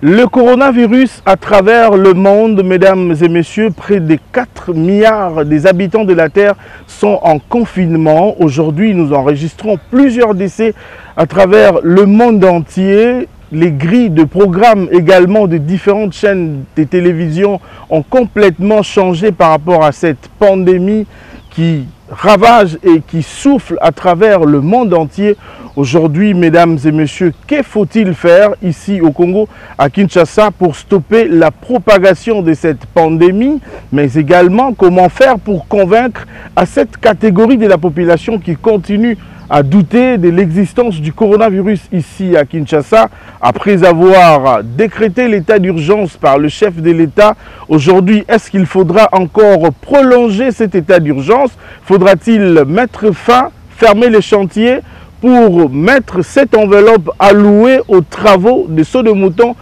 Le coronavirus à travers le monde, mesdames et messieurs, près de 4 milliards des habitants de la Terre sont en confinement. Aujourd'hui, nous enregistrons plusieurs décès à travers le monde entier. Les grilles de programmes également de différentes chaînes de télévision ont complètement changé par rapport à cette pandémie qui ravage et qui souffle à travers le monde entier. Aujourd'hui, mesdames et messieurs, que faut-il faire ici au Congo, à Kinshasa, pour stopper la propagation de cette pandémie, mais également comment faire pour convaincre à cette catégorie de la population qui continue à douter de l'existence du coronavirus ici à Kinshasa, après avoir décrété l'état d'urgence par le chef de l'État. Aujourd'hui, est-ce qu'il faudra encore prolonger cet état d'urgence? Faudra-t-il mettre fin, fermer les chantiers pour mettre cette enveloppe allouée aux travaux de sauts de mouton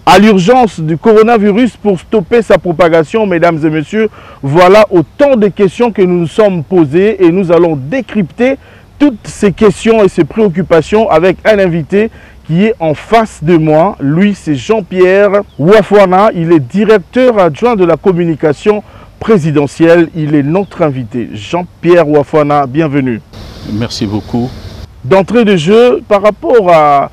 à l'urgence du coronavirus pour stopper sa propagation? Mesdames et messieurs, voilà autant de questions que nous nous sommes posées et nous allons décrypter toutes ces questions et ces préoccupations avec un invité qui est en face de moi. Lui, c'est Jean-Pierre Ouafouana. Il est directeur adjoint de la communication présidentielle. Il est notre invité. Jean-Pierre Ouafouana, bienvenue. Merci beaucoup. D'entrée de jeu, par rapport à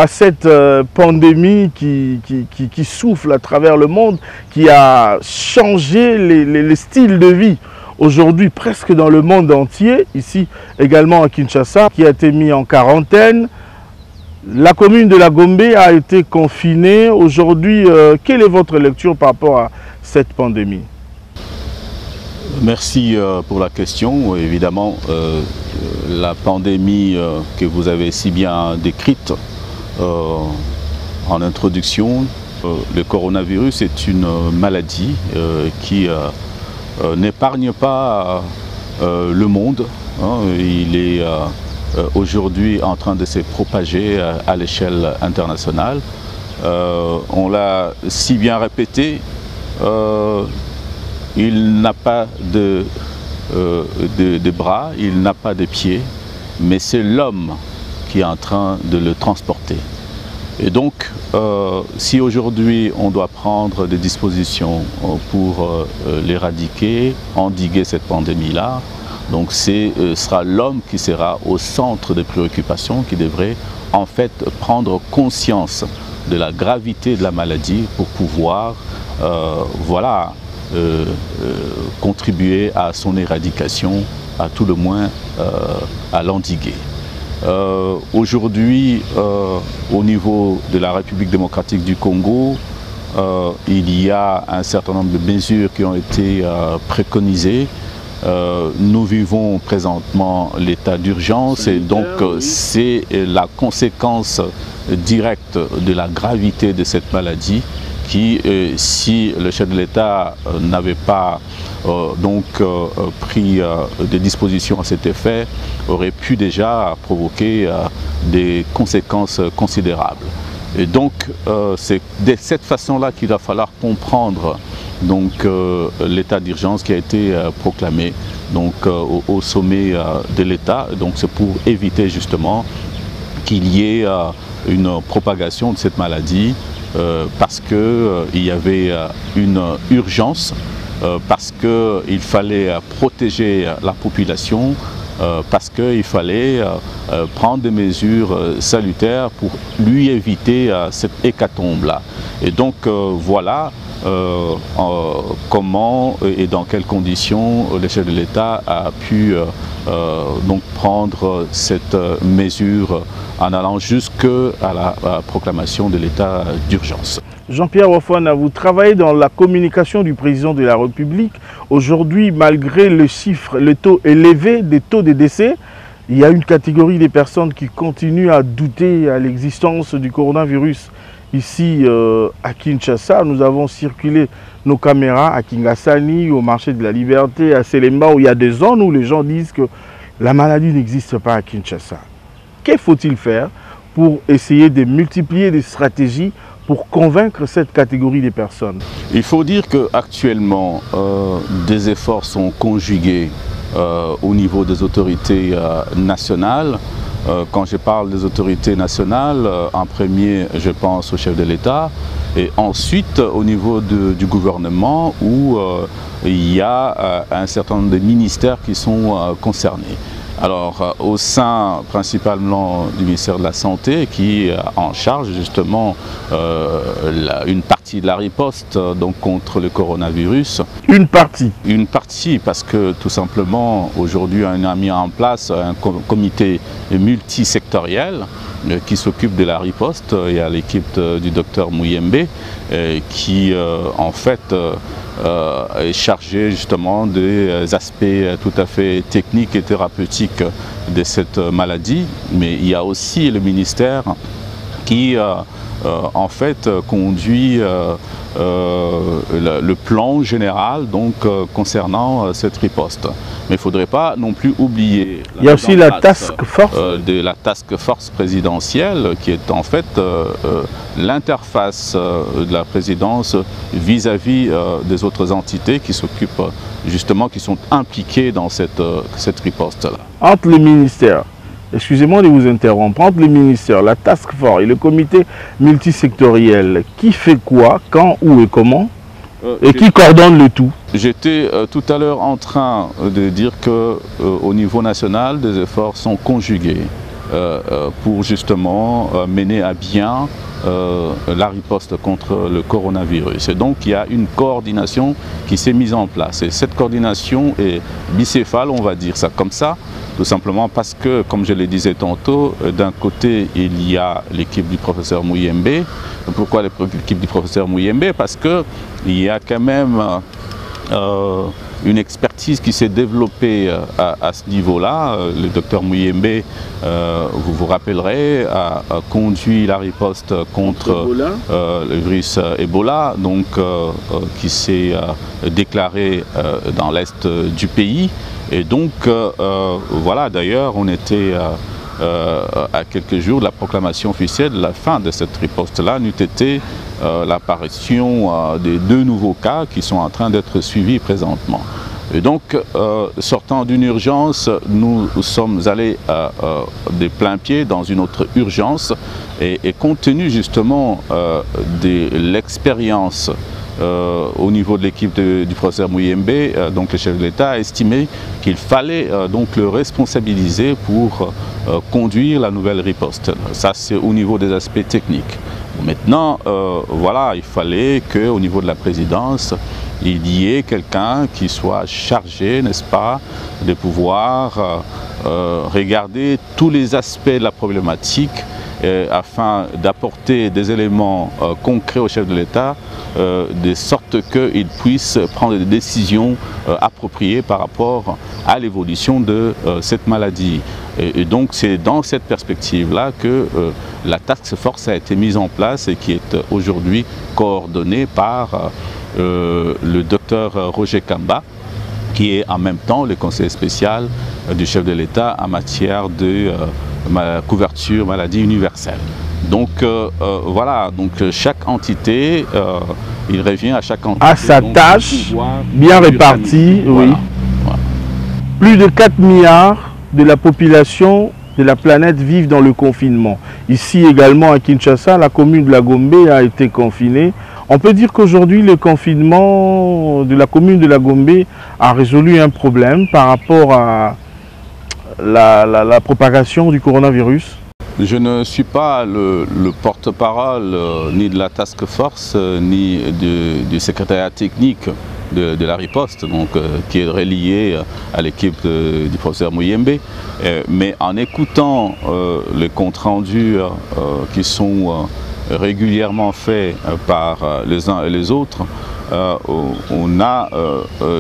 cette pandémie qui souffle à travers le monde, qui a changé les styles de vie, aujourd'hui presque dans le monde entier, ici également à Kinshasa, qui a été mis en quarantaine. La commune de la Gombe a été confinée. Aujourd'hui, quelle est votre lecture par rapport à cette pandémie? Merci pour la question. Évidemment, la pandémie que vous avez si bien décrite en introduction, le coronavirus est une maladie qui n'épargne pas le monde. Il est aujourd'hui en train de se propager à l'échelle internationale. On l'a si bien répété, il n'a pas de bras, il n'a pas de pieds, mais c'est l'homme qui est en train de le transporter. Et donc, si aujourd'hui on doit prendre des dispositions pour l'éradiquer, endiguer cette pandémie-là, donc ce sera l'homme qui sera au centre des préoccupations, qui devrait en fait prendre conscience de la gravité de la maladie pour pouvoir contribuer à son éradication, à tout le moins à l'endiguer. Aujourd'hui, au niveau de la République démocratique du Congo, il y a un certain nombre de mesures qui ont été préconisées. Nous vivons présentement l'état d'urgence et donc c'est la conséquence directe de la gravité de cette maladie qui, si le chef de l'État n'avait pas pris des dispositions à cet effet, aurait pu déjà provoquer des conséquences considérables. Et donc c'est de cette façon-là qu'il va falloir comprendre l'état d'urgence qui a été proclamé au sommet de l'État. Donc c'est pour éviter justement qu'il y ait une propagation de cette maladie parce qu'il y avait une urgence, parce qu'il fallait protéger la population, parce qu'il fallait prendre des mesures salutaires pour lui éviter cette hécatombe-là. Et donc voilà comment et dans quelles conditions le chef de l'État a pu prendre cette mesure en allant jusqu'à la proclamation de l'état d'urgence. Jean-Pierre Ouafouana, vous travaillez dans la communication du président de la République. Aujourd'hui, malgré le chiffre, le taux élevé des taux de décès, il y a une catégorie des personnes qui continuent à douter à l'existence du coronavirus. Ici à Kinshasa, nous avons circulé nos caméras à Kingasani, au marché de la Liberté, à Selemba, où il y a des zones où les gens disent que la maladie n'existe pas à Kinshasa. Que faut-il faire pour essayer de multiplier des stratégies pour convaincre cette catégorie de personnes? Il faut dire qu'actuellement, des efforts sont conjugués au niveau des autorités nationales. Quand je parle des autorités nationales, en premier, je pense au chef de l'État, Et ensuite, au niveau du gouvernement, où il y a un certain nombre de ministères qui sont concernés. Alors, au sein principalement du ministère de la Santé, qui en charge justement une partie de la riposte donc, contre le coronavirus. Une partie? Une partie, parce que tout simplement, aujourd'hui, on a mis en place un comité multisectoriel qui s'occupe de la riposte. Il y a l'équipe du docteur Muyembe qui, en fait, est chargé justement des aspects tout à fait techniques et thérapeutiques de cette maladie. Mais il y a aussi le ministère qui en fait conduit le plan général donc, concernant cette riposte. Mais il ne faudrait pas non plus oublier il y a aussi la task force de la task force présidentielle qui est en fait l'interface de la présidence vis-à-vis des autres entités qui s'occupent justement, qui sont impliquées dans cette riposte-là. Entre les ministères, excusez-moi de vous interrompre, entre les ministères, la task force et le comité multisectoriel, qui fait quoi, quand, où et comment et qui coordonne le tout? J'étais tout à l'heure en train de dire qu'au niveau national, des efforts sont conjugués pour justement mener à bien la riposte contre le coronavirus. Et donc il y a une coordination qui s'est mise en place. Et cette coordination est bicéphale, on va dire ça comme ça, tout simplement parce que, comme je le disais tantôt, d'un côté il y a l'équipe du professeur Muyembe. Pourquoi l'équipe du professeur Muyembe? Parce qu'il y a quand même une expertise qui s'est développée à ce niveau-là. Le docteur Muyembe, vous vous rappellerez, a conduit la riposte contre le virus Ebola, donc, qui s'est déclaré dans l'est du pays. Et donc, voilà, d'ailleurs, on était à quelques jours de la proclamation officielle de la fin de cette riposte-là, n'eût été l'apparition des 2 nouveaux cas qui sont en train d'être suivis présentement. Et donc, sortant d'une urgence, nous sommes allés de plein pied dans une autre urgence et compte tenu justement de l'expérience au niveau de l'équipe du professeur Muyembe, donc le chef de l'État a estimé qu'il fallait donc le responsabiliser pour conduire la nouvelle riposte. Ça, c'est au niveau des aspects techniques. Maintenant, voilà, il fallait qu'au niveau de la présidence, il y ait quelqu'un qui soit chargé, n'est-ce pas, de pouvoir regarder tous les aspects de la problématique afin d'apporter des éléments concrets au chef de l'État, de sorte qu'il puisse prendre des décisions appropriées par rapport à l'évolution de cette maladie. Et donc c'est dans cette perspective-là que la task force a été mise en place et qui est aujourd'hui coordonnée par le docteur Roger Kamba, qui est en même temps le conseiller spécial du chef de l'État en matière de couverture maladie universelle. Donc voilà, donc chaque entité, il revient à chaque entité à sa tâche bien répartie. Voilà. Oui. Voilà. Plus de 4 milliards de la population de la planète vivent dans le confinement. Ici également à Kinshasa, la commune de la Gombe a été confinée. On peut dire qu'aujourd'hui, le confinement de la commune de la Gombe a résolu un problème par rapport à la propagation du coronavirus. Je ne suis pas le porte-parole ni de la task force ni du secrétariat technique de la riposte, donc, qui est relié à l'équipe du professeur Muyembe. Mais en écoutant les comptes rendus qui sont régulièrement faits par les uns et les autres, on a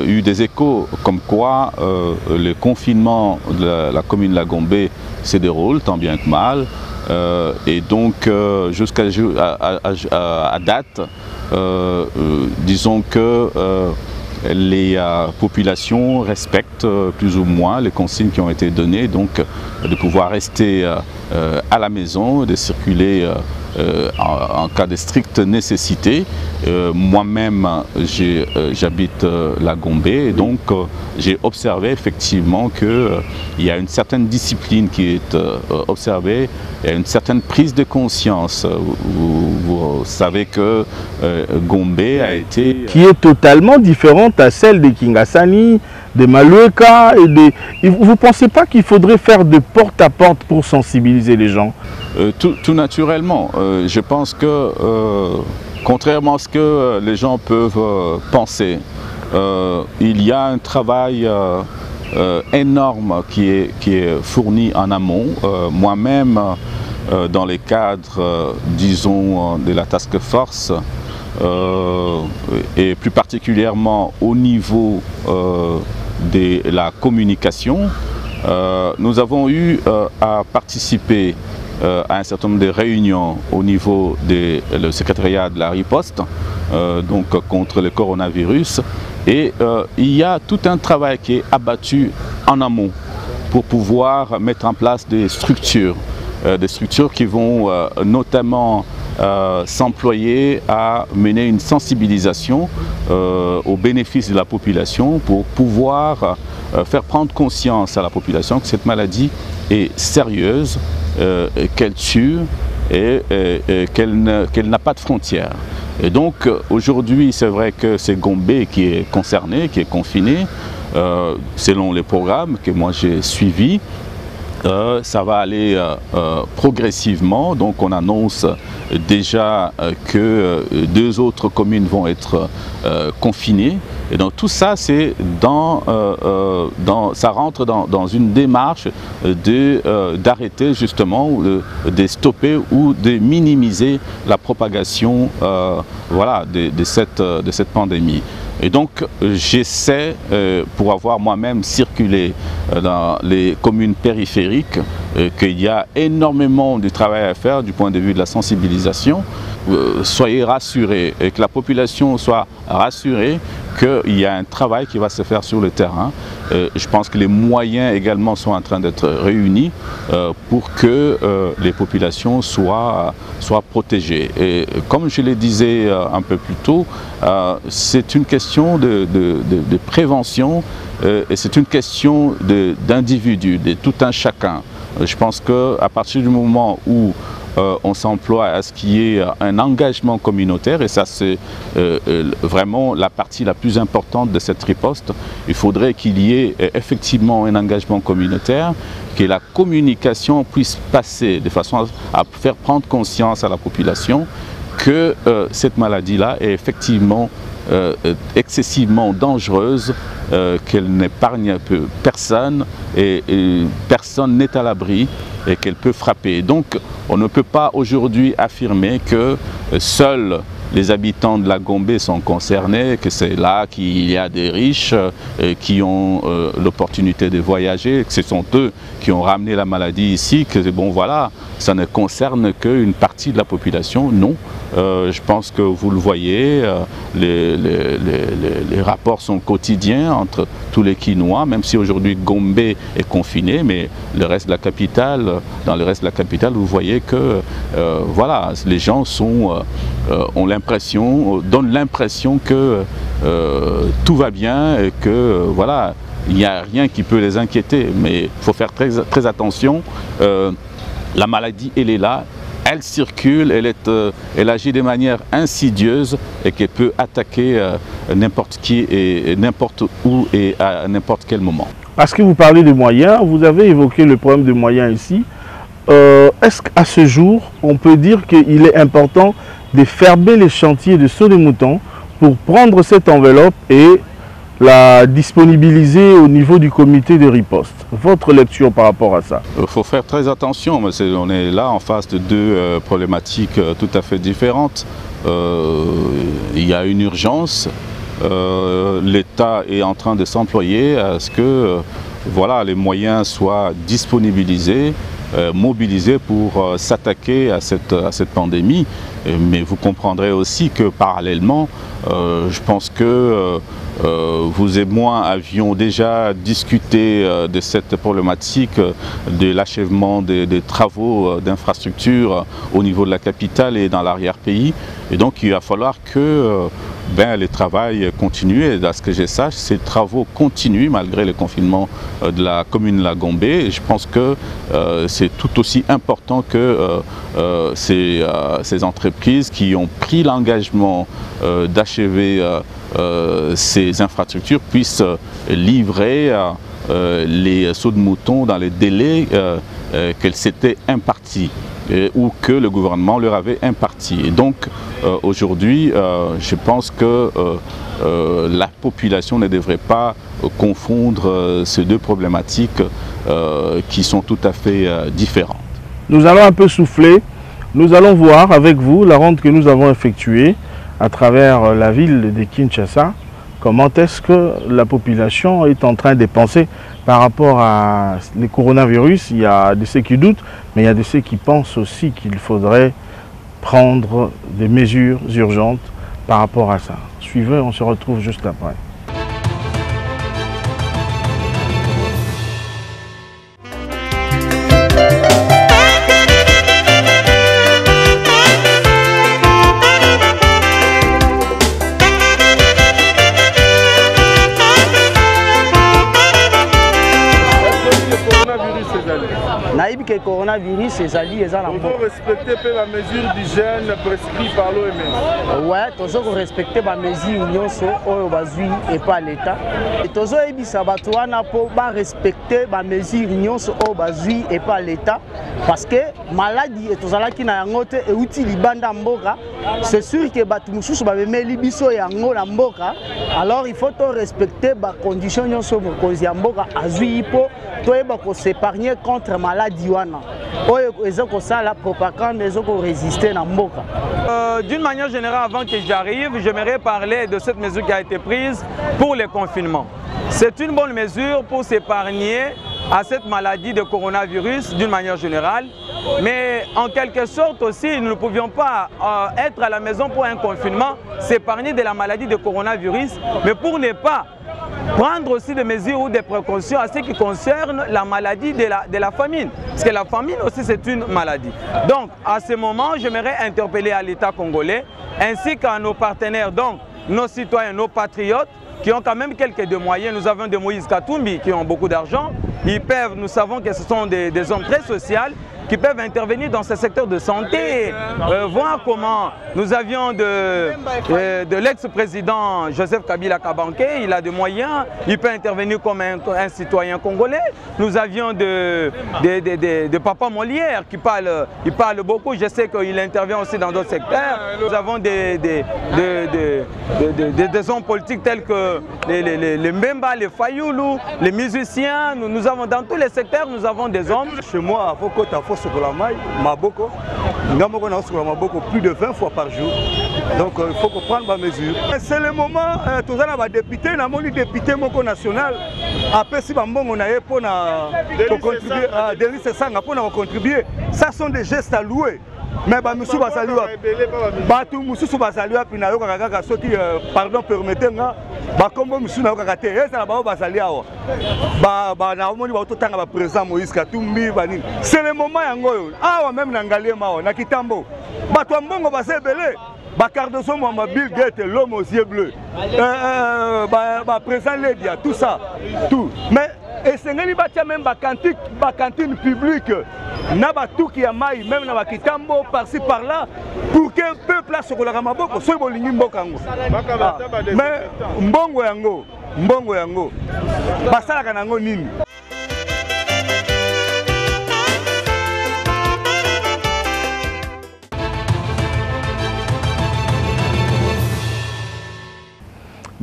eu des échos comme quoi le confinement de la commune de la Gombe se déroule tant bien que mal. Et donc jusqu'à date, disons que les populations respectent plus ou moins les consignes qui ont été données, donc de pouvoir rester à la maison, de circuler en cas de stricte nécessité. Moi-même, j'habite la Gombe, et donc j'ai observé effectivement qu'il y a une certaine discipline qui est observée, il y a une certaine prise de conscience. Vous savez que Gombe a été... Qui est totalement différente à celle de Kingasani, de Malueka. Vous ne pensez pas qu'il faudrait faire de porte à porte pour sensibiliser les gens? Tout naturellement. Je pense que, contrairement à ce que les gens peuvent penser, il y a un travail énorme qui est fourni en amont. Moi-même, dans les cadres, disons, de la task force, et plus particulièrement au niveau de la communication, nous avons eu à participer à un certain nombre de réunions au niveau du secrétariat de la riposte, donc contre le coronavirus. Et il y a tout un travail qui est abattu en amont pour pouvoir mettre en place des structures qui vont notamment s'employer à mener une sensibilisation au bénéfice de la population pour pouvoir faire prendre conscience à la population que cette maladie est sérieuse, qu'elle tue et qu'elle n'a pas de frontières. Et donc aujourd'hui, c'est vrai que c'est Gombe qui est concerné, qui est confiné, selon les programmes que moi j'ai suivis. Ça va aller progressivement, donc on annonce déjà que 2 autres communes vont être confinées. Et donc tout ça, c'est ça rentre dans une démarche d'arrêter justement, de stopper ou de minimiser la propagation voilà, de cette pandémie. Et donc j'essaie, pour avoir moi-même circulé dans les communes périphériques, qu'il y a énormément de travail à faire du point de vue de la sensibilisation. Soyez rassurés et que la population soit rassurée qu'il y a un travail qui va se faire sur le terrain. Je pense que les moyens également sont en train d'être réunis pour que les populations soient protégées. Et comme je le disais un peu plus tôt, c'est une question de prévention et c'est une question d'individu, de tout un chacun. Je pense qu'à partir du moment où on s'emploie à ce qu'il y ait un engagement communautaire, et ça c'est vraiment la partie la plus importante de cette riposte, il faudrait qu'il y ait effectivement un engagement communautaire, que la communication puisse passer de façon à faire prendre conscience à la population que cette maladie-là est effectivement excessivement dangereuse, qu'elle n'épargne personne et personne n'est à l'abri et qu'elle peut frapper. Donc on ne peut pas aujourd'hui affirmer que seuls les habitants de la Gombe sont concernés, que c'est là qu'il y a des riches qui ont l'opportunité de voyager, que ce sont eux qui ont ramené la maladie ici, que bon voilà, ça ne concerne qu'une partie de la population. Non, je pense que vous le voyez, les rapports sont quotidiens entre tous les Kinois, même si aujourd'hui Gombe est confiné, mais le reste de la capitale, dans le reste de la capitale, vous voyez que voilà, les gens donnent l'impression que tout va bien et que voilà, il n'y a rien qui peut les inquiéter, mais il faut faire très attention. La maladie, elle est là, elle circule, elle agit de manière insidieuse et qu'elle peut attaquer n'importe qui et n'importe où et à n'importe quel moment. Parce que vous parlez de moyens, vous avez évoqué le problème de moyens ici. Est-ce qu'à ce jour, on peut dire qu'il est important de fermer les chantiers de saut de mouton pour prendre cette enveloppe et la disponibiliser au niveau du comité de riposte? Votre lecture par rapport à ça? Il faut faire très attention, mais on est là en face de 2 problématiques tout à fait différentes. Il y a une urgence, l'État est en train de s'employer à ce que voilà, les moyens soient disponibilisés, mobilisés pour s'attaquer à cette pandémie. Mais vous comprendrez aussi que parallèlement, je pense que vous et moi avions déjà discuté de cette problématique de l'achèvement des travaux d'infrastructure au niveau de la capitale et dans l'arrière-pays. Et donc il va falloir que les travaux continuent. Et à ce que je sache, ces travaux continuent malgré le confinement de la commune de La Gombe. Et je pense que c'est tout aussi important que ces entreprises qui ont pris l'engagement d'achever ces infrastructures puissent livrer les sauts de mouton dans les délais qu'elles s'étaient impartis ou que le gouvernement leur avait imparti. Et donc aujourd'hui, je pense que la population ne devrait pas confondre ces deux problématiques qui sont tout à fait différentes. Nous allons un peu souffler, nous allons voir avec vous la ronde que nous avons effectuée à travers la ville de Kinshasa. Comment est-ce que la population est en train de penser par rapport à les coronavirus? Il y a de ceux qui doutent, mais il y a de ceux qui pensent aussi qu'il faudrait prendre des mesures urgentes par rapport à ça. Suivez, on se retrouve juste après. Le coronavirus, c'est ça. Il faut respecter la mesure d'hygiène prescrite par l'OMS. Ouais, il faut respecter la mesure et pas l'État. Et il faut respecter la mesure et pas l'État. Parce que maladie et tout ça qui n'a pas et utile banda mboka, c'est sûr que batumususu ba memeli biso yango na mboka. Alors il faut respecter les conditions nyonso mokonzi ya mboka azui po toyeba ko s'épargner contre maladie wana. Oyo ezoko ça la propagande ezoko résister na mboka. D'une manière générale, avant que j'arrive, j'aimerais parler de cette mesure qui a été prise pour le confinement. C'est une bonne mesure pour s'épargner à cette maladie de coronavirus d'une manière générale, mais en quelque sorte aussi nous ne pouvions pas être à la maison pour un confinement, s'épargner de la maladie de coronavirus, mais pour ne pas prendre aussi des mesures ou des précautions à ce qui concerne la maladie de la famine, parce que la famine aussi c'est une maladie. Donc à ce moment, j'aimerais interpeller à l'État congolais ainsi qu'à nos partenaires, donc nos citoyens, nos patriotes, qui ont quand même quelques moyens. Nous avons des Moïse Katumbi qui ont beaucoup d'argent. Ils peuvent, nous savons que ce sont des hommes très sociaux qui peuvent intervenir dans ce secteur de santé et voir comment nous avions de l'ex-président Joseph Kabila Kabanke, il a des moyens, il peut intervenir comme un citoyen congolais. Nous avions de Papa Molière qui il parle beaucoup, je sais qu'il intervient aussi dans d'autres secteurs. Nous avons des hommes politiques tels que les Mbemba, les Fayoulou, les musiciens. Nous avons dans tous les secteurs, nous avons des hommes. Chez moi, à Fokota, Maboko, plus de 20 fois par jour. Donc il faut prendre ma mesure. C'est le moment, tous les députés, les députés national, après si on a contribuer à contribuer, ça sont des gestes à louer. Mais Bamusu Basalua, Batu Musu Basalua, Pinayoka Kaka, pardon, permettez-moi, Bakombo Musu Nakate, et ça va Basalia. Naomoni Batotanga va présent Moïse Katumbi, Bani. C'est le moment Yango, ah, même Nangalie Mao, Nakitambo, Batuambongo Basebele. Bacardoso Mama Bill Gates, l'homme aux yeux bleus, présent Lédia, tout ça, tout. Mais et c'est même cantine publique, tout qui a maille, même dans Kitambo, par-ci par-là, pour qu'un peuple soit la Ramaboko, soit Bolingi Mbokango. Mais Mbongo Yango, Basala Kanango Nini.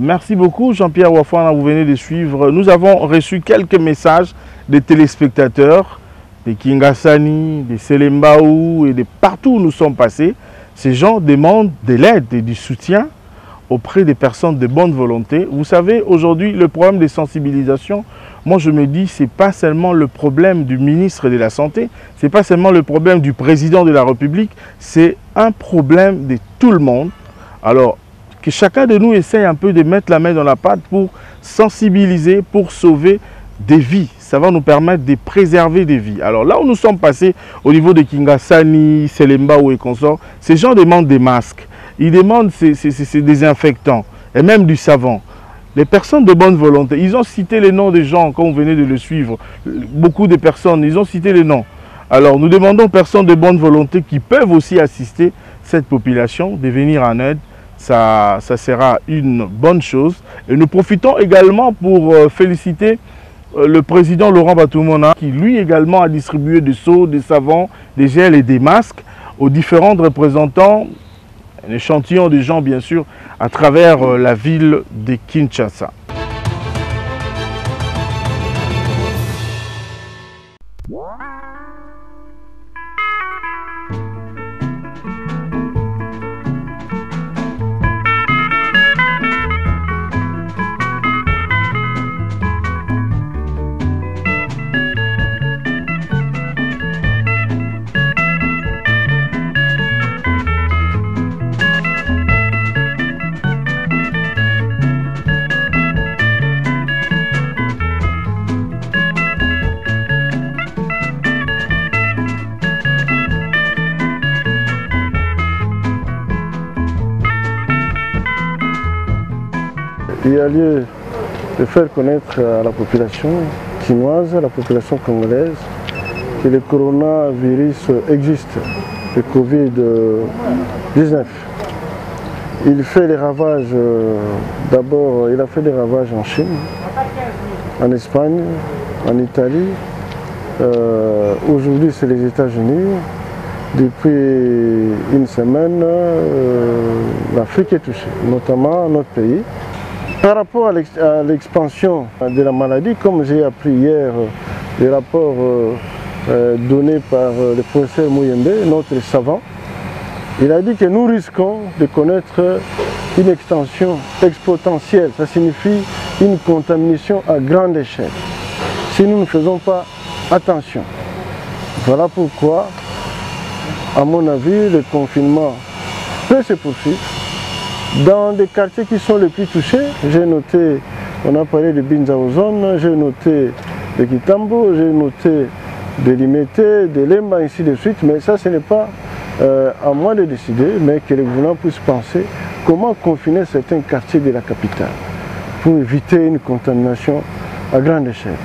Merci beaucoup Jean-Pierre Wafana, vous venez de suivre. Nous avons reçu quelques messages des téléspectateurs, des Kingasani, des Selembaou et de partout où nous sommes passés. Ces gens demandent de l'aide et du soutien auprès des personnes de bonne volonté. Vous savez, aujourd'hui, le problème de sensibilisation, moi je me dis, ce n'est pas seulement le problème du ministre de la Santé, ce n'est pas seulement le problème du président de la République, c'est un problème de tout le monde. Alors, que chacun de nous essaye un peu de mettre la main dans la pâte pour sensibiliser, pour sauver des vies. Ça va nous permettre de préserver des vies. Alors là où nous sommes passés au niveau de Kingasani, Selembao et consorts, ces gens demandent des masques. Ils demandent ces désinfectants et même du savon. Les personnes de bonne volonté, ils ont cité les noms des gens quand vous venez de le suivre. Beaucoup de personnes, ils ont cité les noms. Alors nous demandons aux personnes de bonne volonté qui peuvent aussi assister cette population de venir en aide. Ça sera une bonne chose. Et nous profitons également pour féliciter le président Laurent Batoumona qui lui également a distribué des seaux, des savons, des gels et des masques aux différents représentants, un échantillon de gens bien sûr, à travers la ville de Kinshasa. Il y a lieu de faire connaître à la population chinoise, à la population congolaise, que le coronavirus existe, le Covid-19. Il fait des ravages, d'abord il a fait des ravages en Chine, en Espagne, en Italie. Aujourd'hui c'est les États-Unis. Depuis une semaine, l'Afrique est touchée, notamment notre pays. Par rapport à l'expansion de la maladie, comme j'ai appris hier les rapports donnés par le professeur Mouyembe, notre savant, il a dit que nous risquons de connaître une extension exponentielle. Ça signifie une contamination à grande échelle, si nous ne faisons pas attention. Voilà pourquoi, à mon avis, le confinement peut se poursuivre. Dans des quartiers qui sont les plus touchés, j'ai noté, on a parlé de Binzaozone, j'ai noté de Kitambo, j'ai noté de Limete, de Lemba, ainsi de suite, mais ça ce n'est pas à moi de décider, mais que le gouvernement puisse penser comment confiner certains quartiers de la capitale pour éviter une contamination à grande échelle.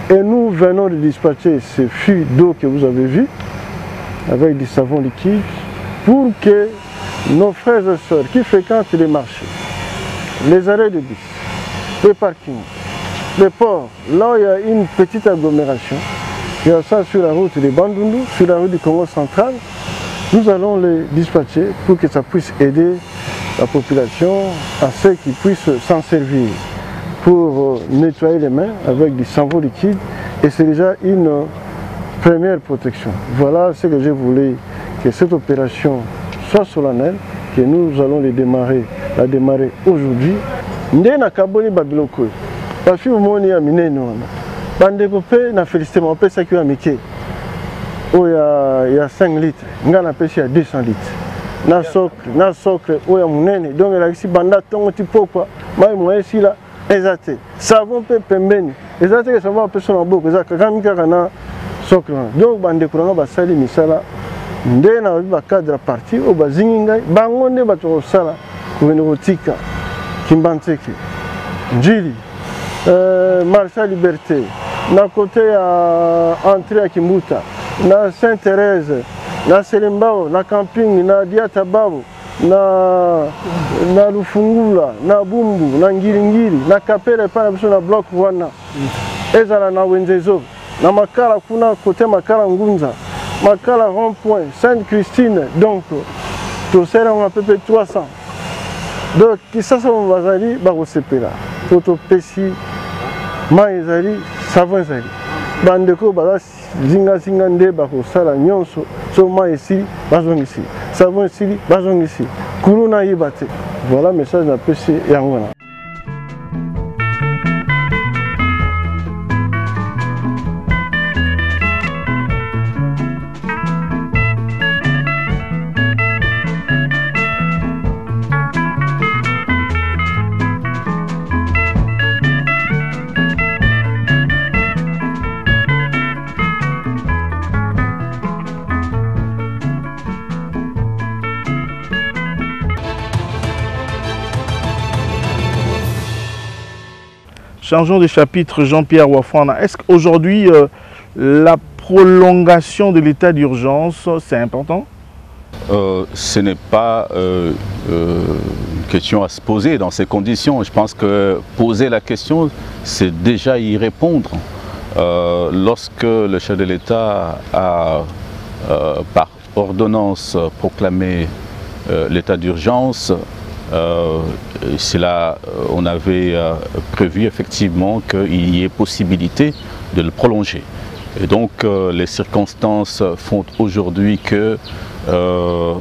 Et nous venons de dispatcher ces fûts d'eau que vous avez vus, avec du savon liquide, pour que nos frères et sœurs qui fréquentent les marchés, les arrêts de bus, les parkings, les ports, là où il y a une petite agglomération, il y a ça sur la route de Bandundu, sur la route du Congo central, nous allons les dispatcher pour que ça puisse aider la population à ce qu'ils puissent s'en servir pour nettoyer les mains avec du savon liquide, et c'est déjà une première protection. Voilà ce que je voulais, que cette opération soit solennelle, que nous allons la démarrer aujourd'hui. Ndé na kaboni babiloko. Bafi umoni ya minene wana. Bandeko pe na félicité mon pe ça qui a mike. Oh il y a 5 litres, nga na pesi ya 200 litres. Na socre oh ya munene. Donc la ici banda tongo tipo quoi. Mai mo esi la ezate. Savon pe pembeni. Ezate que savon pe son boko ezaka kamika kana socre. Donc bandeko nga basali misala. Nde na ba cadre parti o bazingi ngai bango nde bato kosala kuvene kotika Kimbantseke Njili Marsa Liberté na côté ya entrée à Kimbuta na Sainte-Thérèse na Selembao na camping na Diatababo na Lufungula na Bumbu na Ngiringiri na Kapele pa biso na bloc wana ezala na Wenzezo na Makala kuna côté Makala Ngunza Makala rond-point, Sainte-Christine, donc, tout ça, on a à peu près 300. Donc, ça, on va aller, on va là. Toto Pessi, Maïzali, Savonzali. Bandeko, Bala, Zinga, Zingande, Bako, Sala, Nyonso, Soma ici, Bazon ici. Savon ici, Bazon ici. Kuruna Yibate. Voilà le message de Pessi et Angola. Changeons de chapitre, Jean-Pierre Wafwana. Est-ce qu'aujourd'hui, la prolongation de l'état d'urgence, c'est important? Ce n'est pas une question à se poser dans ces conditions. Je pense que poser la question, c'est déjà y répondre. Lorsque le chef de l'État a, par ordonnance, proclamé l'état d'urgence, c'est là on avait prévu effectivement qu'il y ait possibilité de le prolonger. Et donc les circonstances font aujourd'hui que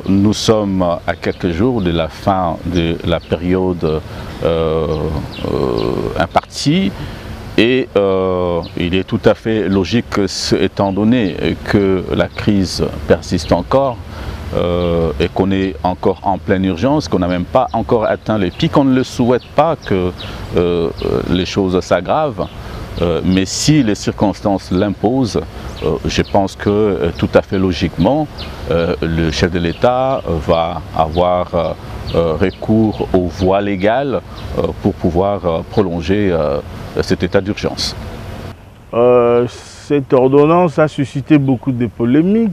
nous sommes à quelques jours de la fin de la période impartie et il est tout à fait logique, étant donné que la crise persiste encore et qu'on est encore en pleine urgence, qu'on n'a même pas encore atteint les pics, on ne le souhaite pas que les choses s'aggravent. Mais si les circonstances l'imposent, je pense que tout à fait logiquement, le chef de l'État va avoir recours aux voies légales pour pouvoir prolonger cet état d'urgence. Cette ordonnance a suscité beaucoup de polémiques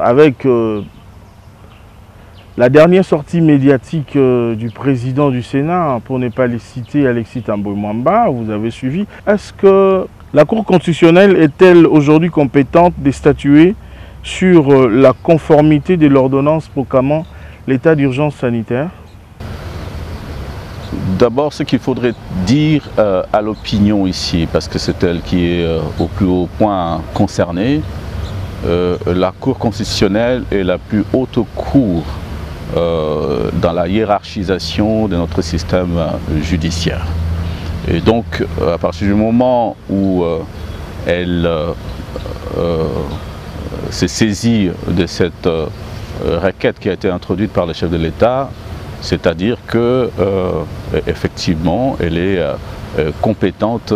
avec la dernière sortie médiatique du président du Sénat, pour ne pas les citer, Alexis Thambwe Mwamba, vous avez suivi. Est-ce que la Cour constitutionnelle est-elle aujourd'hui compétente de statuer sur la conformité de l'ordonnance proclamant l'état d'urgence sanitaire? D'abord, ce qu'il faudrait dire à l'opinion ici, parce que c'est elle qui est au plus haut point concernée, la Cour constitutionnelle est la plus haute cour dans la hiérarchisation de notre système judiciaire. Et donc, à partir du moment où elle s'est saisie de cette requête qui a été introduite par le chef de l'État, c'est-à-dire que effectivement, elle est compétente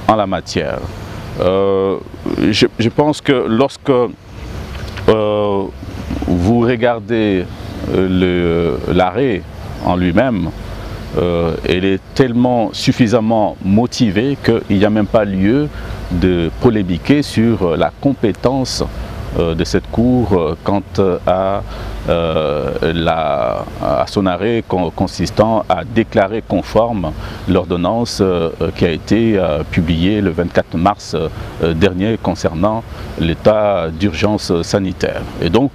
en la matière. Je pense que lorsque vous regardez l'arrêt en lui-même, elle est tellement suffisamment motivée qu'il n'y a même pas lieu de polémiquer sur la compétence de cette Cour quant à son arrêt consistant à déclarer conforme l'ordonnance qui a été publiée le 24 mars dernier concernant l'état d'urgence sanitaire. Et donc,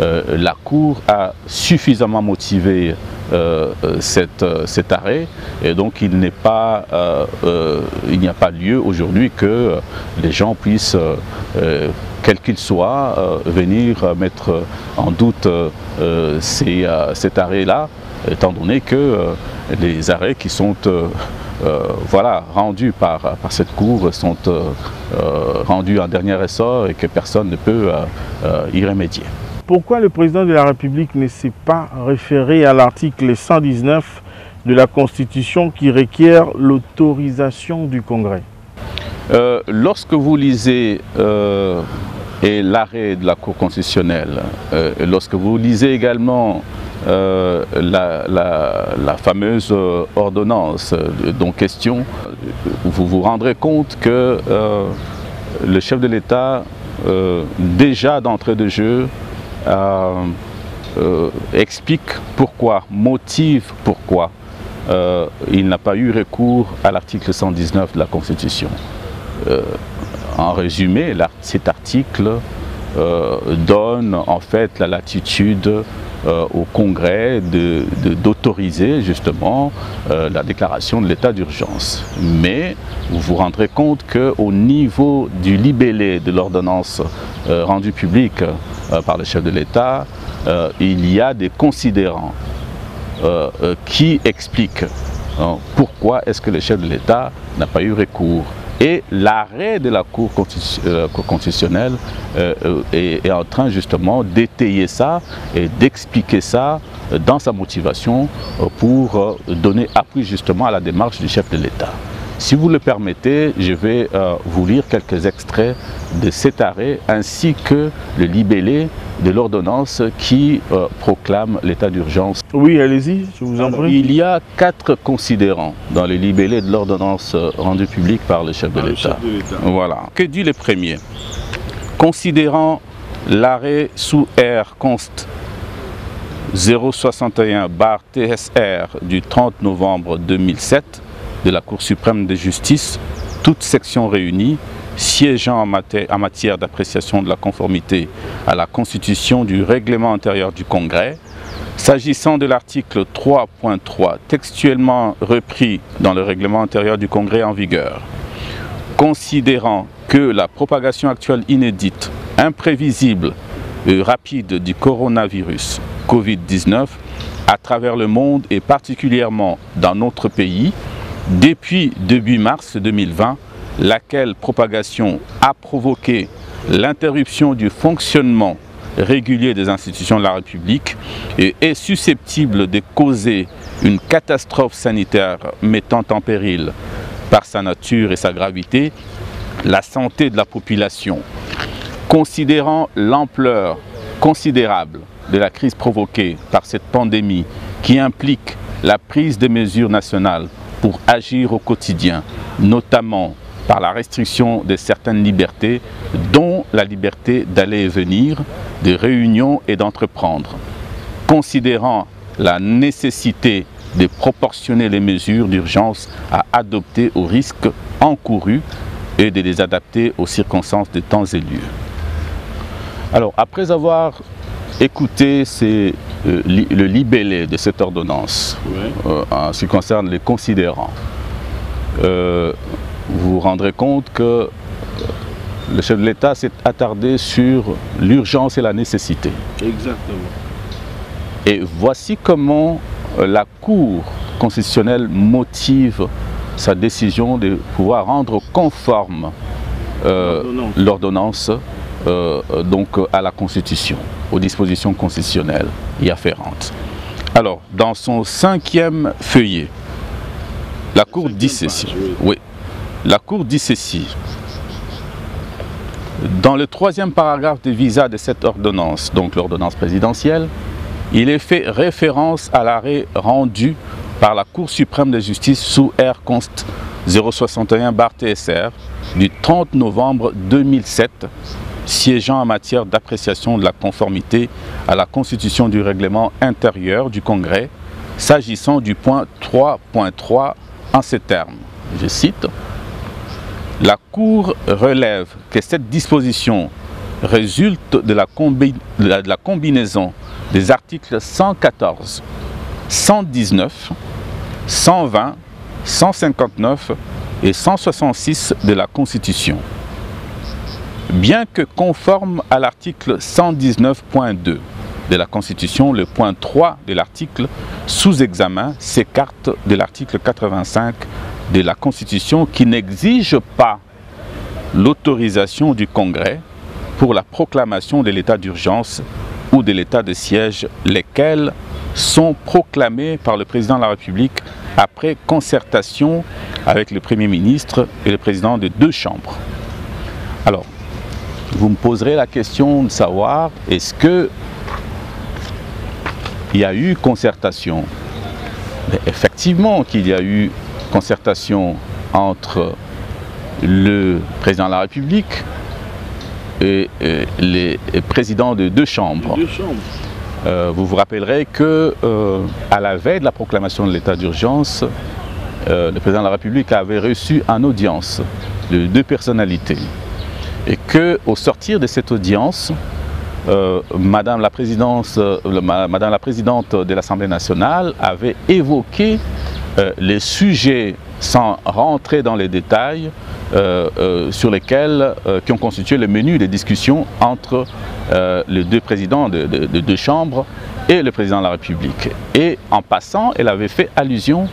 la Cour a suffisamment motivé cet arrêt, et donc il n'y a pas lieu aujourd'hui que les gens puissent, quel qu'il soit, venir mettre en doute cet arrêt-là, étant donné que les arrêts qui sont voilà, rendus par cette Cour sont rendus en dernier ressort et que personne ne peut y remédier. Pourquoi le président de la République ne s'est pas référé à l'article 119 de la Constitution qui requiert l'autorisation du Congrès? Lorsque vous lisez l'arrêt de la Cour constitutionnelle, lorsque vous lisez également la fameuse ordonnance dont question, vous vous rendrez compte que le chef de l'État, déjà d'entrée de jeu, explique pourquoi, motive pourquoi il n'a pas eu recours à l'article 119 de la Constitution. En résumé, cet article donne en fait la latitude au Congrès d'autoriser justement la déclaration de l'état d'urgence. Mais vous vous rendrez compte qu'au niveau du libellé de l'ordonnance rendue publique par le chef de l'État, il y a des considérants qui expliquent pourquoi est-ce que le chef de l'État n'a pas eu recours. Et l'arrêt de la Cour constitutionnelle est en train justement d'étayer ça et d'expliquer ça dans sa motivation pour donner appui justement à la démarche du chef de l'État. Si vous le permettez, je vais vous lire quelques extraits de cet arrêt ainsi que le libellé de l'ordonnance qui proclame l'état d'urgence. Oui, allez-y, je vous en prie. Il y a 4 considérants dans le libellé de l'ordonnance rendue publique par le chef de l'État. Voilà. Que dit le premier? Considérant l'arrêt sous R const 061/TSR du 30 novembre 2007 de la Cour suprême de justice, toutes sections réunies, siégeant en matière d'appréciation de la conformité à la Constitution du règlement intérieur du Congrès, s'agissant de l'article 3.3 textuellement repris dans le règlement intérieur du Congrès en vigueur, considérant que la propagation actuelle inédite, imprévisible et rapide du coronavirus Covid-19 à travers le monde et particulièrement dans notre pays, depuis début mars 2020, laquelle propagation a provoqué l'interruption du fonctionnement régulier des institutions de la République et est susceptible de causer une catastrophe sanitaire mettant en péril, par sa nature et sa gravité, la santé de la population. Considérant l'ampleur considérable de la crise provoquée par cette pandémie qui implique la prise de mesures nationales pour agir au quotidien, notamment par la restriction de certaines libertés, dont la liberté d'aller et venir, de réunion et d'entreprendre. Considérant la nécessité de proportionner les mesures d'urgence à adopter aux risques encourus et de les adapter aux circonstances de temps et lieu. Alors, après avoir écouté le libellé de cette ordonnance, en ce qui concerne les considérants, vous vous rendrez compte que le chef de l'État s'est attardé sur l'urgence et la nécessité. Exactement. Et voici comment la Cour constitutionnelle motive sa décision de pouvoir rendre conforme l'ordonnance donc à la Constitution, aux dispositions constitutionnelles y afférentes. Alors, dans son 5e feuillet, la Cour dit ceci. Oui. La Cour dit ceci. Dans le 3e paragraphe de visa de cette ordonnance, donc l'ordonnance présidentielle, il est fait référence à l'arrêt rendu par la Cour suprême de justice sous R const 061/TSR du 30 novembre 2007, siégeant en matière d'appréciation de la conformité à la Constitution du règlement intérieur du Congrès, s'agissant du point 3.3 en ces termes. Je cite. La Cour relève que cette disposition résulte de la combinaison des articles 114, 119, 120, 159 et 166 de la Constitution. Bien que conforme à l'article 119.2 de la Constitution, le point 3 de l'article sous examen s'écarte de l'article 85 de la Constitution qui n'exige pas l'autorisation du Congrès pour la proclamation de l'état d'urgence ou de l'état de siège, lesquels sont proclamés par le président de la République après concertation avec le Premier ministre et le président de 2 chambres. Alors, vous me poserez la question de savoir, est-ce que il y a eu concertation? Mais effectivement qu'il y a eu concertation entre le président de la République et les présidents de 2 chambres. Vous vous rappellerez que à la veille de la proclamation de l'état d'urgence, le président de la République avait reçu en audience de 2 personnalités. Et qu'au sortir de cette audience, Madame la Présidente de l'Assemblée nationale avait évoqué les sujets, sans rentrer dans les détails, sur lesquels qui ont constitué le menu des discussions entre les 2 présidents de 2 chambres et le président de la République. Et en passant, elle avait fait allusion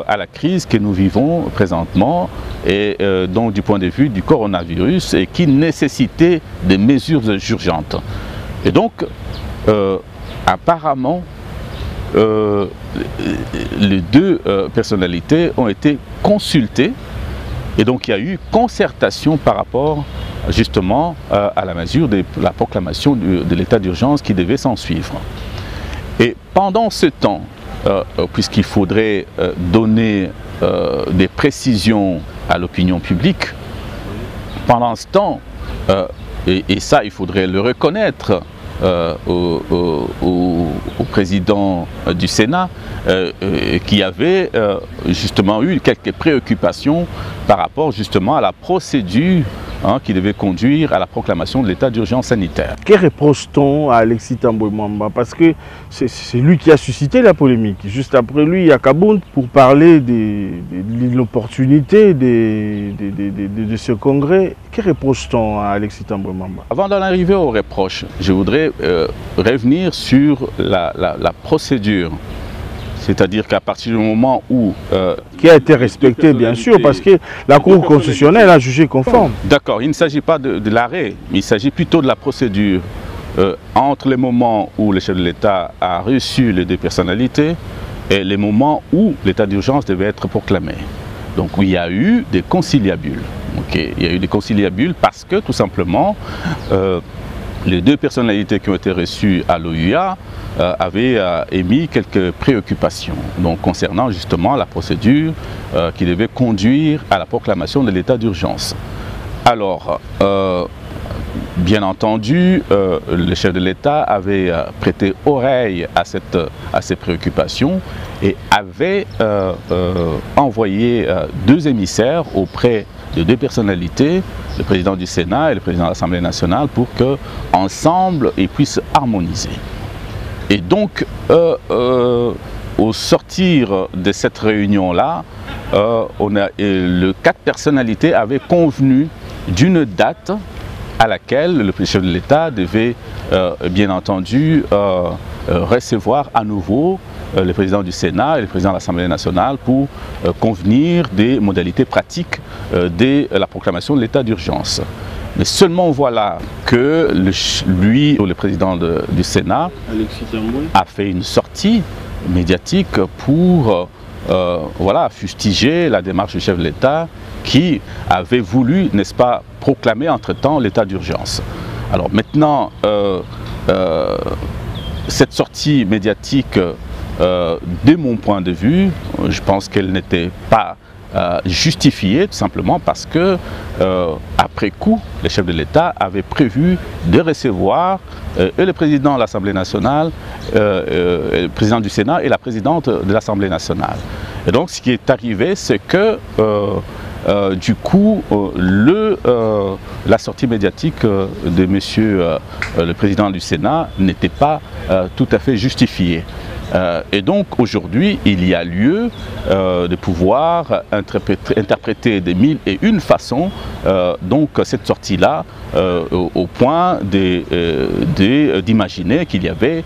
à la crise que nous vivons présentement et donc du point de vue du coronavirus et qui nécessitait des mesures urgentes. Et donc, apparemment, les deux personnalités ont été consultées et donc il y a eu concertation par rapport justement à la mesure de la proclamation de l'état d'urgence qui devait s'en suivre. Et pendant ce temps, puisqu'il faudrait donner des précisions à l'opinion publique, pendant ce temps, et ça il faudrait le reconnaître au président du Sénat, qui avait justement eu quelques préoccupations par rapport justement à la procédure qui devait conduire à la proclamation de l'état d'urgence sanitaire. Que reproche-t-on à Alexis Thambwe Mwamba? Parce que c'est lui qui a suscité la polémique. Juste après lui, il y a Kabound pour parler de l'opportunité de ce congrès. Que reproche-t-on à Alexis Thambwe Mwamba? Avant d'en arriver aux reproches, je voudrais revenir sur la procédure. C'est-à-dire qu'à partir du moment où... qui a été respecté, bien sûr, parce que la Cour constitutionnelle a jugé conforme. D'accord, il ne s'agit pas de l'arrêt, mais il s'agit plutôt de la procédure. Entre les moments où le chef de l'État a reçu les deux personnalités et les moments où l'état d'urgence devait être proclamé. Donc il y a eu des conciliabules. Okay. Il y a eu des conciliabules parce que tout simplement, les deux personnalités qui ont été reçues à l'OUA avaient émis quelques préoccupations donc, concernant justement la procédure qui devait conduire à la proclamation de l'état d'urgence. Alors, bien entendu, le chef de l'État avait prêté oreille à ces préoccupations et avait envoyé deux émissaires auprès de deux personnalités, le président du Sénat et le président de l'Assemblée nationale, pour qu'ensemble ils puissent harmoniser. Et donc, au sortir de cette réunion-là, les quatre personnalités avaient convenu d'une date à laquelle le chef de l'État devait, bien entendu, recevoir à nouveau le président du Sénat et le président de l'Assemblée nationale pour convenir des modalités pratiques de la proclamation de l'état d'urgence. Mais seulement voilà que le président du Sénat a fait une sortie médiatique pour voilà, fustiger la démarche du chef de l'État qui avait voulu, n'est-ce pas, proclamer entre-temps l'état d'urgence. Alors maintenant, cette sortie médiatique, de mon point de vue, je pense qu'elle n'était pas justifiée, tout simplement parce que, après coup, le chef de l'État avait prévu de recevoir le président de l'Assemblée nationale, le président du Sénat et la présidente de l'Assemblée nationale. Et donc, ce qui est arrivé, c'est que, du coup, la sortie médiatique de monsieur le président du Sénat n'était pas tout à fait justifiée. Et donc aujourd'hui, il y a lieu de pouvoir interpréter de mille et une façons donc cette sortie-là au point d'imaginer qu'il y avait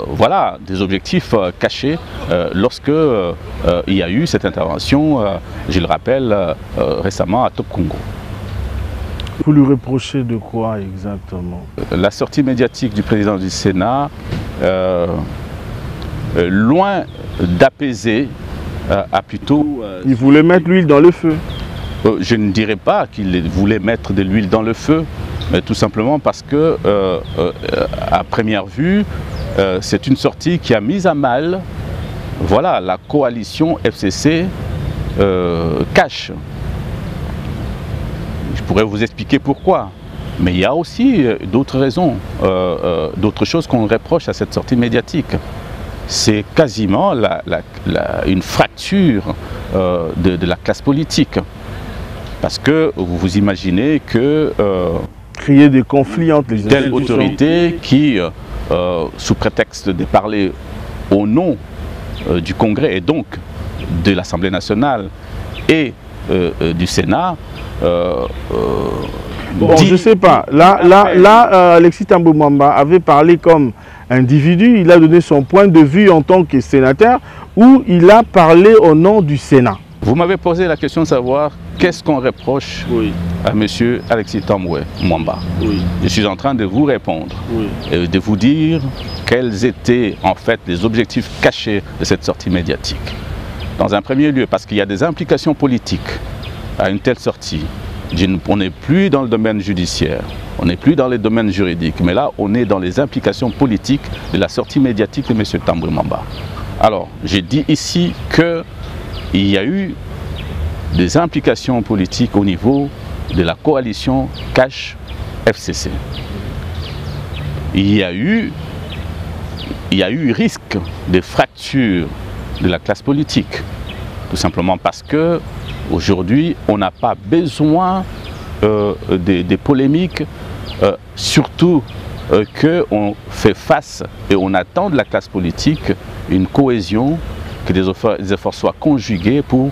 voilà, des objectifs cachés lorsque il y a eu cette intervention, je le rappelle, récemment à Top Congo. Vous lui reprochez de quoi exactement? La sortie médiatique du président du Sénat, loin d'apaiser, a plutôt... il voulait mettre l'huile dans le feu. Je ne dirais pas qu'il voulait mettre de l'huile dans le feu, mais tout simplement parce que, à première vue, c'est une sortie qui a mis à mal, voilà, la coalition FCC cash. Je pourrais vous expliquer pourquoi, mais il y a aussi d'autres raisons, d'autres choses qu'on reproche à cette sortie médiatique. C'est quasiment une fracture de la classe politique. Parce que vous vous imaginez que... créer des conflits entre les telle autorité qui, sous prétexte de parler au nom du Congrès et donc de l'Assemblée nationale et du Sénat... bon, je ne sais pas. Là Alexis Thambwe Mwamba avait parlé comme individu, il a donné son point de vue en tant que sénateur, où il a parlé au nom du Sénat. Vous m'avez posé la question de savoir qu'est-ce qu'on reproche à M. Alexis Tambwe Mwamba. Oui. Je suis en train de vous répondre et de vous dire quels étaient en fait les objectifs cachés de cette sortie médiatique. Dans un premier lieu, parce qu'il y a des implications politiques à une telle sortie. On n'est plus dans le domaine judiciaire, on n'est plus dans les domaines juridiques, mais là on est dans les implications politiques de la sortie médiatique de M. Tambwe Mwamba. Alors, j'ai dit ici qu'il y a eu des implications politiques au niveau de la coalition Cash-FCC. Il y a eu risque de fracture de la classe politique, tout simplement parce que aujourd'hui on n'a pas besoin des polémiques, surtout qu'on fait face et on attend de la classe politique une cohésion, que des efforts soient conjugués pour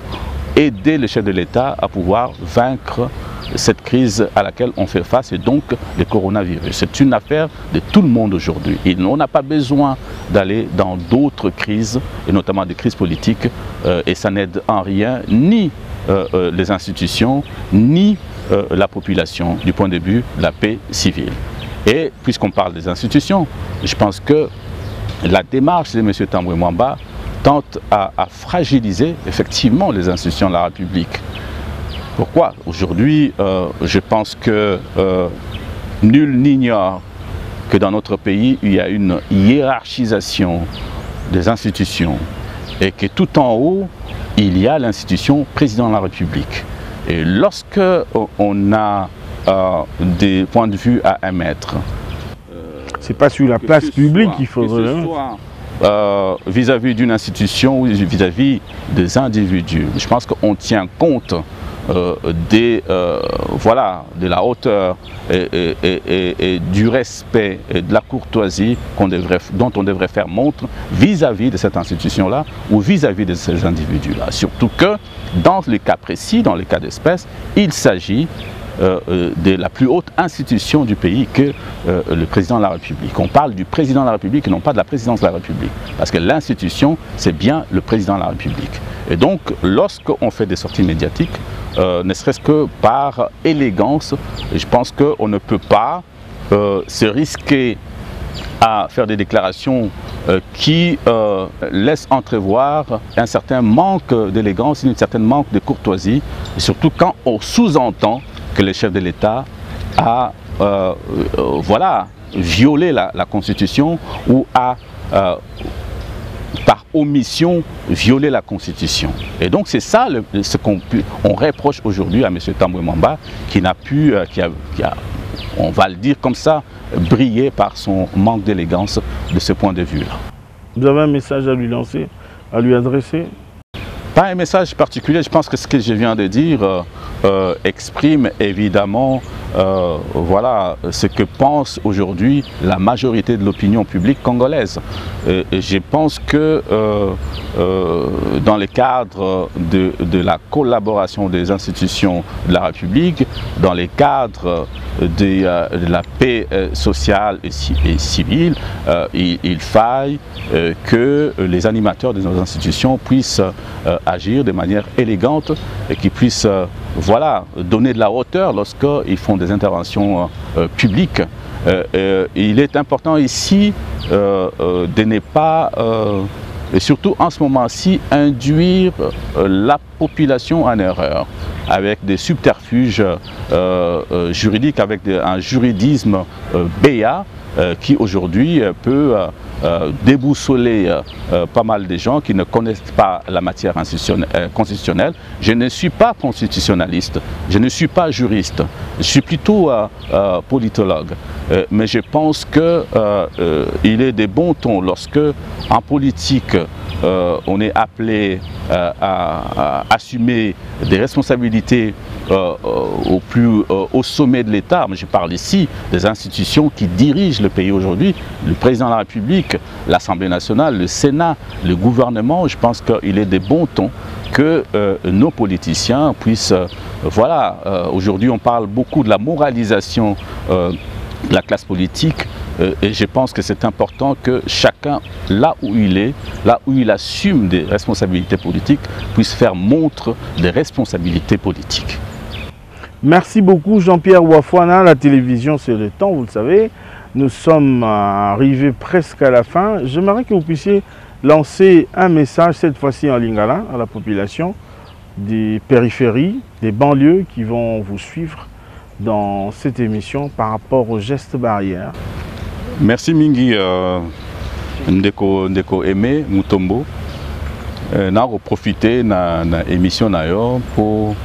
aider le chef de l'État à pouvoir vaincre cette crise à laquelle on fait face et donc le coronavirus. C'est une affaire de tout le monde aujourd'hui. Et on n'a pas besoin d'aller dans d'autres crises, et notamment des crises politiques, et ça n'aide en rien ni les institutions, ni la population du point de vue de la paix civile. Et puisqu'on parle des institutions, je pense que la démarche de M. Tambwe Mwamba tente à fragiliser effectivement les institutions de la République. Pourquoi? Aujourd'hui, je pense que nul n'ignore que dans notre pays, il y a une hiérarchisation des institutions et que tout en haut, il y a l'institution président de la République. Et lorsque on a des points de vue à émettre, c'est pas sur la place publique qu'il faudrait. Vis-à-vis d'une institution ou vis-à-vis des individus. Je pense qu'on tient compte de la hauteur et du respect et de la courtoisie dont on devrait faire montre vis-à-vis de cette institution-là ou vis-à-vis de ces individus-là. Surtout que dans les cas précis, dans les cas d'espèce, il s'agit de la plus haute institution du pays que le président de la République. On parle du président de la République et non pas de la présidence de la République. Parce que l'institution, c'est bien le président de la République. Et donc, lorsqu'on fait des sorties médiatiques, ne serait-ce que par élégance, je pense qu'on ne peut pas se risquer à faire des déclarations qui laissent entrevoir un certain manque d'élégance, un certain manque de courtoisie, et surtout quand on sous-entend que le chef de l'État a violé la Constitution ou a par omission violé la Constitution. Et donc c'est ça ce qu'on reproche aujourd'hui à M. Tambwe Mwamba qui n'a pu, on va le dire comme ça, briller par son manque d'élégance de ce point de vue-là. Vous avez un message à lui lancer, à lui adresser? Pas un message particulier, je pense que ce que je viens de dire exprime évidemment ce que pense aujourd'hui la majorité de l'opinion publique congolaise. Et je pense que dans le cadre de la collaboration des institutions de la République, dans les cadres de la paix sociale et civile, il faille que les animateurs de nos institutions puissent agir de manière élégante et qu'ils puissent donner de la hauteur lorsqu'ils font des interventions publiques. Il est important ici de ne pas, et surtout en ce moment-ci, induire la population en erreur avec des subterfuges juridiques, avec un juridisme béat qui aujourd'hui peut déboussoler pas mal de gens qui ne connaissent pas la matière constitutionnelle. Je ne suis pas constitutionnaliste, je ne suis pas juriste, je suis plutôt politologue. Mais je pense qu'il est de bon ton lorsque en politique on est appelé à assumer des responsabilités au sommet de l'État. Je parle ici des institutions qui dirigent le pays aujourd'hui, le président de la République, l'Assemblée nationale, le Sénat, le gouvernement. Je pense qu'il est de bon ton que nos politiciens puissent, aujourd'hui on parle beaucoup de la moralisation de la classe politique. Et je pense que c'est important que chacun, là où il est, là où il assume des responsabilités politiques, puisse faire montre des responsabilités politiques. Merci beaucoup Jean-Pierre Wafouana. La télévision, c'est le temps, vous le savez. Nous sommes arrivés presque à la fin. J'aimerais que vous puissiez lancer un message, cette fois-ci en lingala, à la population des périphéries, des banlieues qui vont vous suivre dans cette émission par rapport aux gestes barrières. Merci Mingi Ndeko Aimé Mutombo. Na profiter na émission pour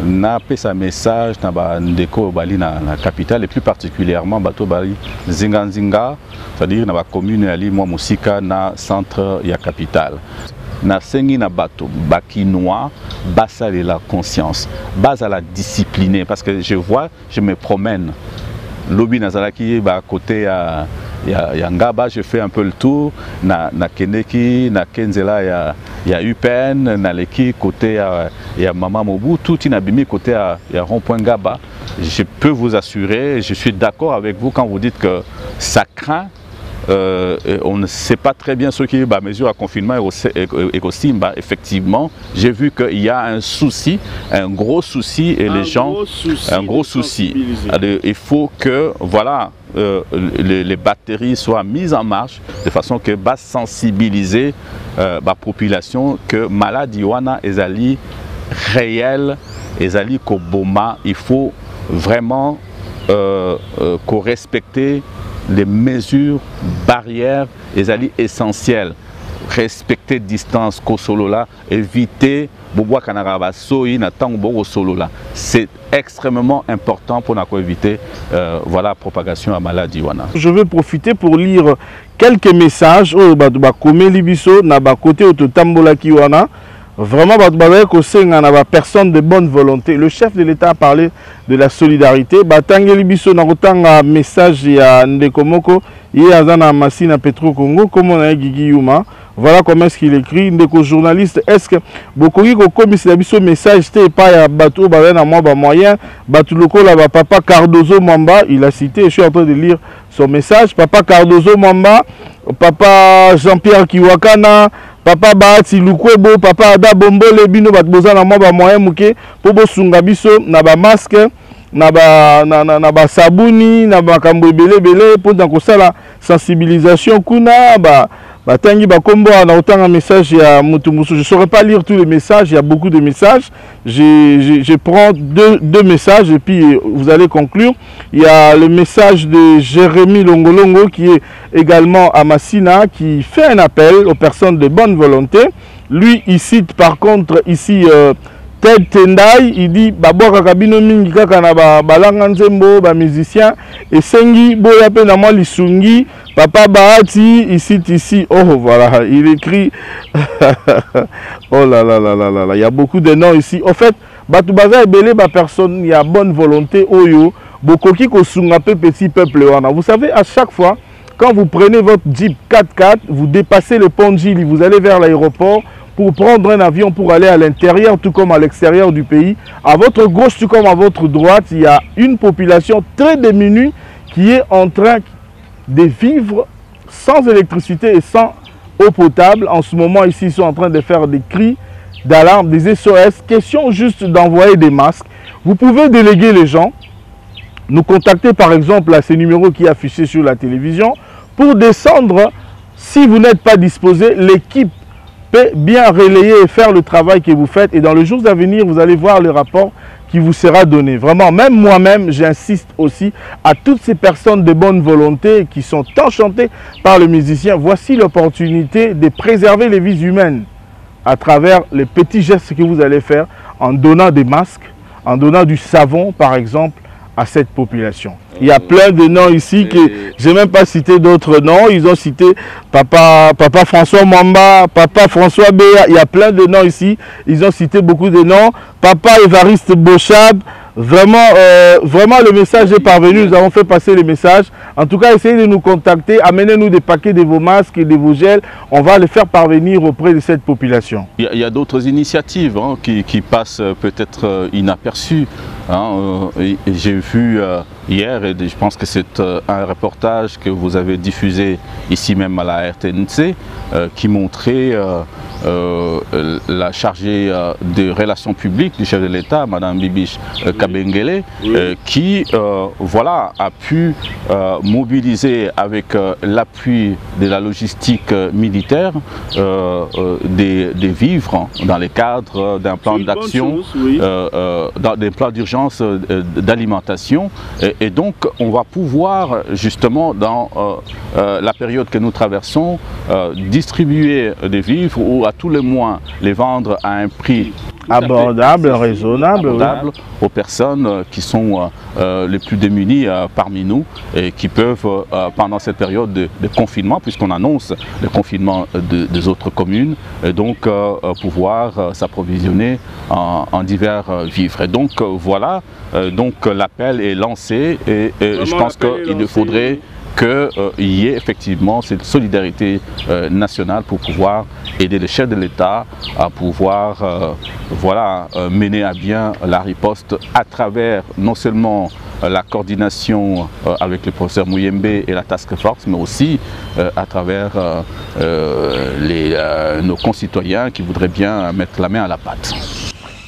na pesa message na ba Ndeko Bali na capitale et plus particulièrement bato Bali Zinganzinga, c'est-à-dire na ba commune ali moi musika na centre ya capitale. Na sengi na bato bakinois basa la conscience, base à la discipliner parce que je me promène. Lobby Nazalaki à côté ya Ngaba, je fais un peu le tour na Keneki, na Kenzela ya UPN, na Leki côté ya Mama Mobu, tout inabimi côté ya Rond-Point Ngaba. Je peux vous assurer, je suis d'accord avec vous quand vous dites que ça craint. On ne sait pas très bien ce qui est mesure à confinement et aussi effectivement j'ai vu qu'il y a un souci, un gros souci et les gens un gros souci. Il faut que voilà les batteries soient mises en marche de façon que va sensibiliser la population que maladie wana ezali réel ezali koboma. Il faut vraiment qu'on respecte les mesures barrières essentielles. Respecter distance kosolola, éviter boboa kanaraba soi na tango solola. C'est extrêmement important pour éviter voilà propagation à maladie wana. Je vais profiter pour lire quelques messages au ba komé libiso na ba côté ototambola kiwana. Vraiment, personne de bonne volonté. Le chef de l'État a parlé de la solidarité. Batangeli biso na kotanga message ya Ndekomoko, il y a un machine à Petro Congo, comme on a Guigui Yuma. Voilà comment est-ce qu'il écrit. Ndeko journaliste, est-ce que beaucoup de commissaires biso message te pas ya bateau na moi ba moyen, bateau loko la ba papa Cardozo Mamba, il a cité, je suis en train de lire son message. Papa Cardozo Mamba, papa Jean-Pierre Kiwakana, papa Bahati Lukwebo, papa Ada Bombo Lebino batboza na moi ba moyen muke po bo sunga biso na ba masque na ba sabuni na ba kambo belé pour dans la sensibilisation kuna batangi bakombo na autant message ya Mutumusu. Je saurais pas lire tous les messages, il y a beaucoup de messages. Je prends deux messages et puis vous allez conclure. Il y a le message de Jérémy Longolongo qui est également à Massina, qui fait un appel aux personnes de bonne volonté. Lui, il cite par contre ici Ted Tendai, il dit Baboka Kabino Mingi Kaka na balanga nzembo ba musicien et sengi boya pe na moi lisungi papa Bahati, il cite ici, oh voilà, il écrit oh là là là là là, il y a beaucoup de noms ici. En fait, Batoubaza et Belé, personne, il y a bonne volonté, Oyo, Bokoki Kosunga pe petit peuple wana. Vous savez, à chaque fois, quand vous prenez votre Jeep 4x4, vous dépassez le pont Gili, vous allez vers l'aéroport pour prendre un avion pour aller à l'intérieur, tout comme à l'extérieur du pays. À votre gauche, tout comme à votre droite, il y a une population très démunie qui est en train de vivre sans électricité et sans eau potable. En ce moment, ici, ils sont en train de faire des cris d'alarme, des SOS. Question juste d'envoyer des masques. Vous pouvez déléguer les gens, nous contacter par exemple à ces numéros qui est affiché sur la télévision pour descendre. Si vous n'êtes pas disposé, l'équipe peut bien relayer et faire le travail que vous faites. Et dans les jours à venir, vous allez voir le rapport qui vous sera donné. Vraiment, même moi-même, j'insiste aussi à toutes ces personnes de bonne volonté qui sont enchantées par le musicien. Voici l'opportunité de préserver les vies humaines à travers les petits gestes que vous allez faire en donnant des masques, en donnant du savon, par exemple, à cette population. Il y a plein de noms ici que je n'ai même pas cité d'autres noms. Ils ont cité papa François Mamba, papa François Béa. Il y a plein de noms ici. Ils ont cité beaucoup de noms. Papa Évariste Bochab. Vraiment, vraiment le message est parvenu. Nous avons fait passer le message. En tout cas, essayez de nous contacter. Amenez-nous des paquets de vos masques et de vos gels. On va les faire parvenir auprès de cette population. Il y a d'autres initiatives qui passent peut-être inaperçues. J'ai vu hier, et je pense que c'est un reportage que vous avez diffusé ici même à la RTNC qui montrait la chargée des relations publiques du chef de l'État, Madame Bibiche Kabengele, qui voilà, a pu mobiliser avec l'appui de la logistique militaire des vivres dans les cadres d'un plan d'action, dans des plans d'urgence d'alimentation. Et donc on va pouvoir justement dans la période que nous traversons distribuer des vivres ou à tout le moins les vendre à un prix abordable, raisonnable, aux personnes qui sont les plus démunies parmi nous et qui peuvent pendant cette période de confinement, puisqu'on annonce le confinement des autres communes, et donc pouvoir s'approvisionner en divers vivres. Et donc voilà, donc l'appel est lancé et je pense qu'il faudrait qu'il y ait effectivement cette solidarité nationale pour pouvoir aider les chefs de l'État à pouvoir voilà, mener à bien la riposte à travers non seulement la coordination avec le professeur Mouyembe et la task force, mais aussi à travers nos concitoyens qui voudraient bien mettre la main à la pâte.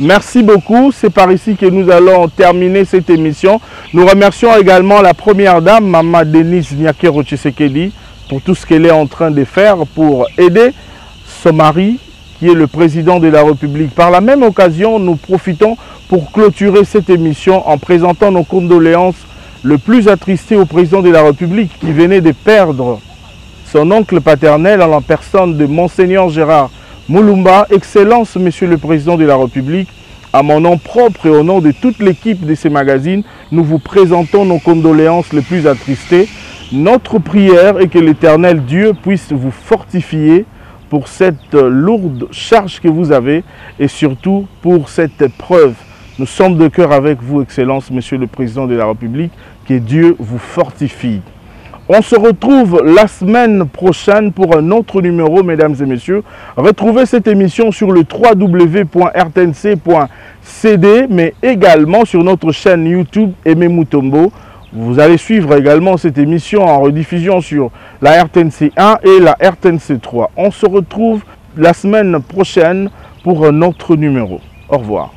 Merci beaucoup, c'est par ici que nous allons terminer cette émission. Nous remercions également la première dame, Maman Denise Nyakero Tshisekedi, pour tout ce qu'elle est en train de faire pour aider son mari, qui est le président de la République. Par la même occasion, nous profitons pour clôturer cette émission en présentant nos condoléances le plus attristées au président de la République qui venait de perdre son oncle paternel en la personne de Monseigneur Gérard Moulumba. Excellence, Monsieur le Président de la République, à mon nom propre et au nom de toute l'équipe de ces magazines, nous vous présentons nos condoléances les plus attristées. Notre prière est que l'Éternel Dieu puisse vous fortifier pour cette lourde charge que vous avez et surtout pour cette épreuve. Nous sommes de cœur avec vous, Excellence, Monsieur le Président de la République, que Dieu vous fortifie. On se retrouve la semaine prochaine pour un autre numéro, mesdames et messieurs. Retrouvez cette émission sur le www.rtnc.cd, mais également sur notre chaîne YouTube Aimé Mutombo. Vous allez suivre également cette émission en rediffusion sur la RTNC 1 et la RTNC 3. On se retrouve la semaine prochaine pour un autre numéro. Au revoir.